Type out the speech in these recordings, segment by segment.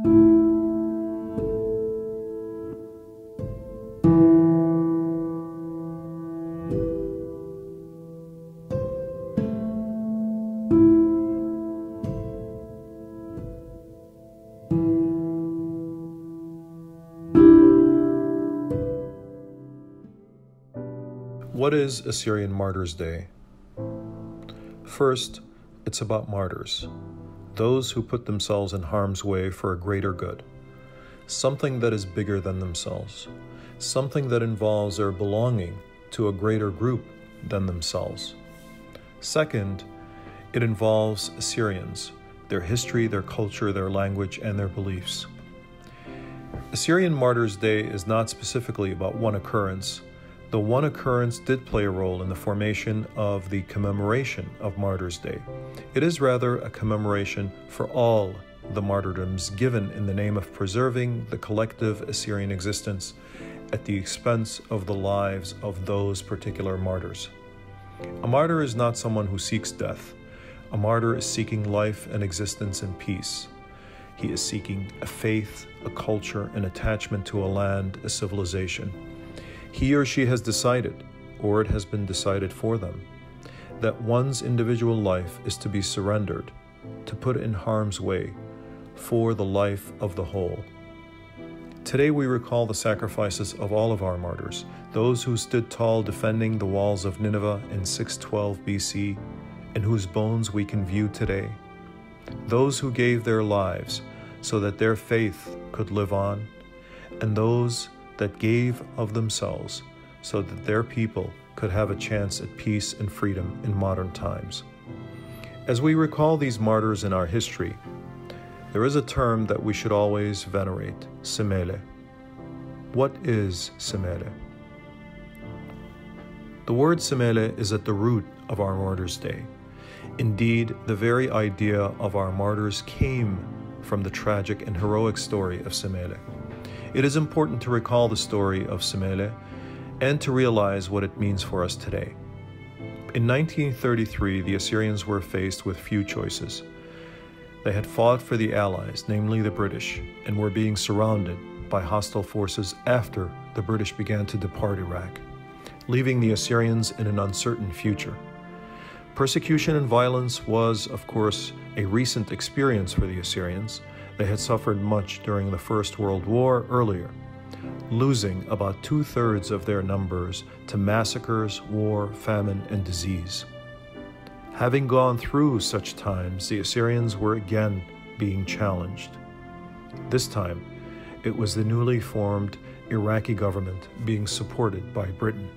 What is Assyrian Martyrs' Day? First, it's about martyrs, those who put themselves in harm's way for a greater good, something that is bigger than themselves, something that involves their belonging to a greater group than themselves. Second, it involves Assyrians, their history, their culture, their language, and their beliefs. Assyrian Martyrs' Day is not specifically about one occurrence. The one occurrence did play a role in the formation of the commemoration of Martyrs' Day. It is rather a commemoration for all the martyrdoms given in the name of preserving the collective Assyrian existence at the expense of the lives of those particular martyrs. A martyr is not someone who seeks death. A martyr is seeking life and existence in peace. He is seeking a faith, a culture, an attachment to a land, a civilization. He or she has decided, or it has been decided for them, that one's individual life is to be surrendered, to put in harm's way, for the life of the whole. Today we recall the sacrifices of all of our martyrs, those who stood tall defending the walls of Nineveh in 612 BC, and whose bones we can view today. Those who gave their lives so that their faith could live on, and those that gave of themselves so that their people could have a chance at peace and freedom in modern times. As we recall these martyrs in our history, there is a term that we should always venerate, Simele. What is Simele? The word Simele is at the root of our Martyrs' Day. Indeed, the very idea of our martyrs came from the tragic and heroic story of Simele. It is important to recall the story of Simele and to realize what it means for us today. In 1933, the Assyrians were faced with few choices. They had fought for the Allies, namely the British, and were being surrounded by hostile forces after the British began to depart Iraq, leaving the Assyrians in an uncertain future. Persecution and violence was, of course, a recent experience for the Assyrians. They had suffered much during the First World War earlier, losing about 2/3 of their numbers to massacres, war, famine, and disease. Having gone through such times, the Assyrians were again being challenged. This time, it was the newly formed Iraqi government being supported by Britain.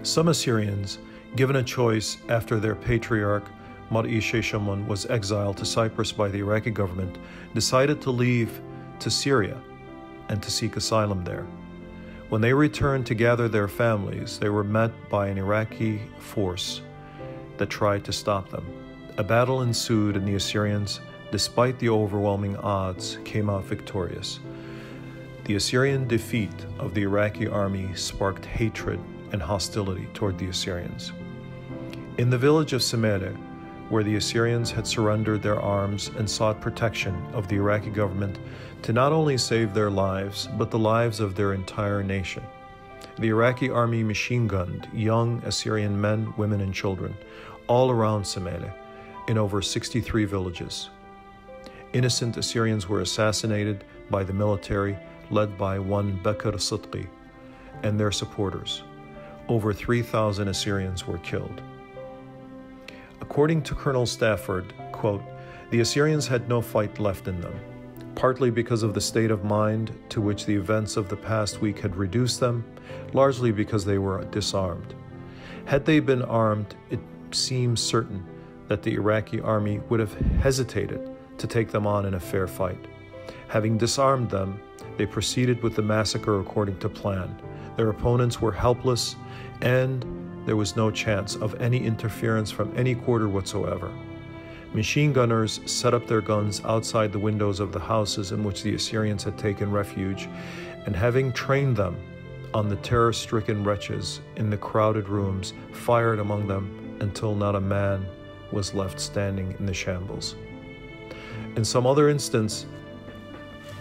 Some Assyrians, given a choice after their patriarch Martyrs was exiled to Cyprus by the Iraqi government, decided to leave to Syria and to seek asylum there. When they returned to gather their families, they were met by an Iraqi force that tried to stop them. A battle ensued and the Assyrians, despite the overwhelming odds, came out victorious. The Assyrian defeat of the Iraqi army sparked hatred and hostility toward the Assyrians. In the village of Simele, where the Assyrians had surrendered their arms and sought protection of the Iraqi government to not only save their lives, but the lives of their entire nation. The Iraqi army machine-gunned young Assyrian men, women, and children all around Simele in over 63 villages. Innocent Assyrians were assassinated by the military led by one Bekir Sidqi and their supporters. Over 3,000 Assyrians were killed. According to Colonel Stafford, quote, "The Assyrians had no fight left in them, partly because of the state of mind to which the events of the past week had reduced them, largely because they were disarmed. Had they been armed, it seems certain that the Iraqi army would have hesitated to take them on in a fair fight. Having disarmed them, they proceeded with the massacre according to plan. Their opponents were helpless, and there was no chance of any interference from any quarter whatsoever. Machine gunners set up their guns outside the windows of the houses in which the Assyrians had taken refuge, and having trained them on the terror-stricken wretches in the crowded rooms, fired among them until not a man was left standing in the shambles." In some other instance,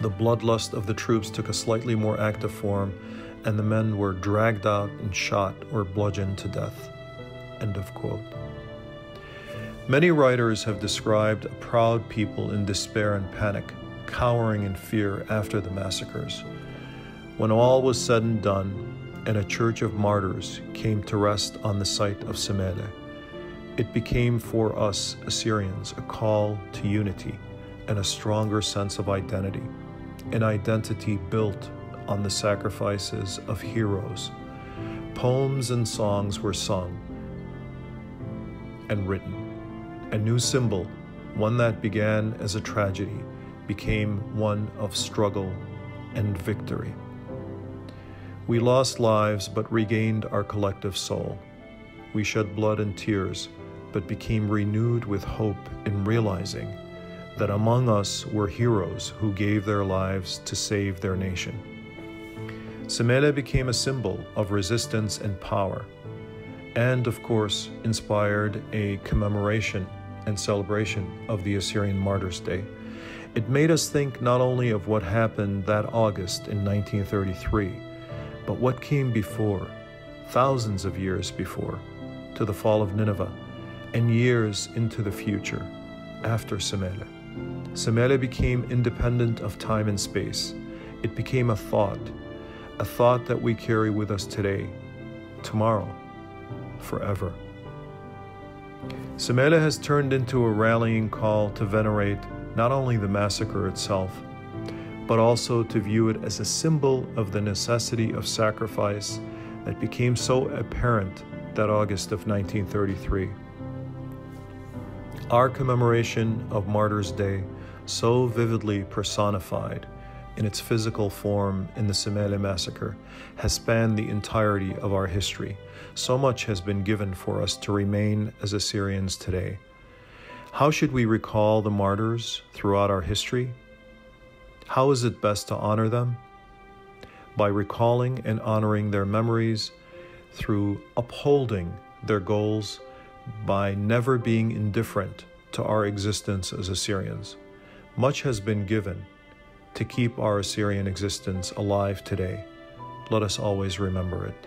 the bloodlust of the troops took a slightly more active form, and the men were dragged out and shot or bludgeoned to death." End of quote. Many writers have described a proud people in despair and panic, cowering in fear after the massacres. When all was said and done, and a church of martyrs came to rest on the site of Simele, it became for us Assyrians a call to unity and a stronger sense of identity, an identity built on the sacrifices of heroes. Poems and songs were sung and written. A new symbol, one that began as a tragedy, became one of struggle and victory. We lost lives but regained our collective soul. We shed blood and tears but became renewed with hope in realizing that among us were heroes who gave their lives to save their nation. Simele became a symbol of resistance and power, and of course inspired a commemoration and celebration of the Assyrian Martyrs' Day. It made us think not only of what happened that August in 1933, but what came before, thousands of years before, to the fall of Nineveh, and years into the future, after Simele. Simele became independent of time and space. It became a thought that we carry with us today, tomorrow, forever. Simele has turned into a rallying call to venerate not only the massacre itself, but also to view it as a symbol of the necessity of sacrifice that became so apparent that August of 1933. Our commemoration of Martyrs' Day, so vividly personified in its physical form in the Simele massacre, has spanned the entirety of our history. So much has been given for us to remain as Assyrians today. How should we recall the martyrs throughout our history? How is it best to honor them? By recalling and honoring their memories, through upholding their goals, by never being indifferent to our existence as Assyrians. Much has been given to keep our Assyrian existence alive today. Let us always remember it.